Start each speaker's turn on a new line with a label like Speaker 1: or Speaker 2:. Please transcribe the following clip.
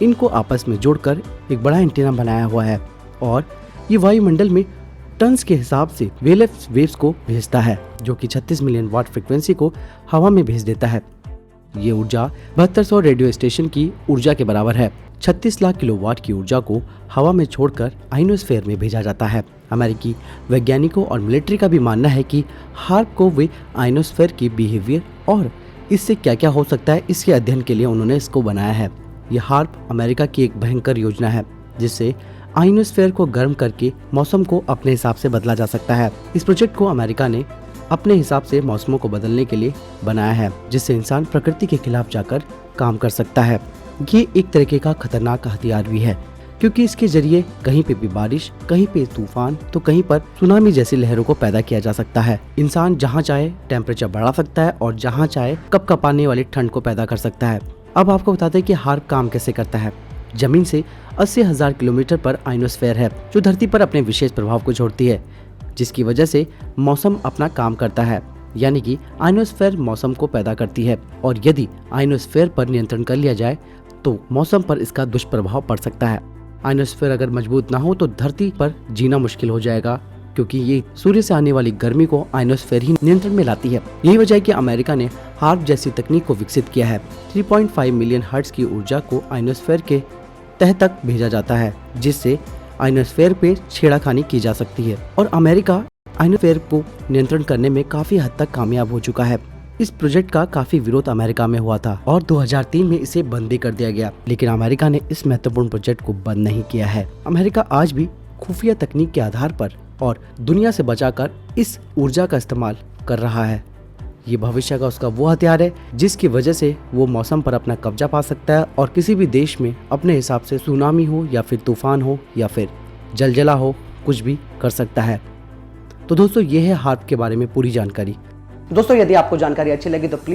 Speaker 1: इनको आपस में जोड़कर एक बड़ा एंटीना बनाया हुआ है और ये वायुमंडल में टन्स के हिसाब से वेवलेंथ वेव्स को भेजता है, जो कि 36 मिलियन वाट फ्रीक्वेंसी को हवा में भेज देता है। ये ऊर्जा 7200 रेडियो स्टेशन की ऊर्जा के बराबर है। 36 लाख किलोवाट की ऊर्जा को हवा में छोड़कर आइनोस्फेयर में भेजा जाता है। अमेरिकी वैज्ञानिकों और मिलिट्री का भी मानना है कि हार्प को वे आइनोस्फेयर की बिहेवियर और इससे क्या क्या हो सकता है, इसके अध्ययन के लिए उन्होंने इसको बनाया है। यह हार्प अमेरिका की एक भयंकर योजना है जिससे आइनोस्फेयर को गर्म करके मौसम को अपने हिसाब से बदला जा सकता है। इस प्रोजेक्ट को अमेरिका ने अपने हिसाब से मौसमों को बदलने के लिए बनाया है, जिससे इंसान प्रकृति के खिलाफ जाकर काम कर सकता है। ये एक तरीके का खतरनाक हथियार भी है, क्योंकि इसके जरिए कहीं पे भी बारिश, कहीं पे तूफान, तो कहीं पर सुनामी जैसी लहरों को पैदा किया जा सकता है। इंसान जहाँ चाहे टेम्परेचर बढ़ा सकता है और जहाँ चाहे कपकपाने वाली ठंड को पैदा कर सकता है। अब आपको बताते हैं कि हार्प काम कैसे करता है। जमीन से 80,000 किलोमीटर पर आइनोस्फेयर है, जो धरती पर अपने विशेष प्रभाव को छोड़ती है, जिसकी वजह से मौसम अपना काम करता है। यानी कि आइनोस्फेयर मौसम को पैदा करती है और यदि आइनोस्फेयर पर नियंत्रण कर लिया जाए तो मौसम पर इसका दुष्प्रभाव पड़ सकता है। आइनोस्फेयर अगर मजबूत ना हो तो धरती पर जीना मुश्किल हो जाएगा, क्योंकि ये सूर्य से आने वाली गर्मी को आइनोस्फेयर ही नियंत्रण में लाती है। यही वजह है कि अमेरिका ने हार्प जैसी तकनीक को विकसित किया है। 3.5 मिलियन हर्ट्ज की ऊर्जा को आइनोस्फेयर के तह तक भेजा जाता है, जिससे आइनोस्फेयर पे छेड़खानी की जा सकती है और अमेरिका आइनोस्फेयर को नियंत्रण करने में काफी हद तक कामयाब हो चुका है। इस प्रोजेक्ट का काफी विरोध अमेरिका में हुआ था और 2003 में इसे बंद भी कर दिया गया, लेकिन अमेरिका ने इस महत्वपूर्ण प्रोजेक्ट को बंद नहीं किया है। अमेरिका आज भी खुफिया तकनीक के आधार पर और दुनिया से बचाकर इस ऊर्जा का इस्तेमाल कर रहा है। ये भविष्य का उसका वो हथियार है जिसकी वजह से वो मौसम पर अपना कब्जा पा सकता है और किसी भी देश में अपने हिसाब से सुनामी हो या फिर तूफान हो या फिर जलजला हो, कुछ भी कर सकता है। तो दोस्तों, ये है हार्प के बारे में पूरी जानकारी। दोस्तों, यदि आपको जानकारी अच्छी लगी तो प्लीज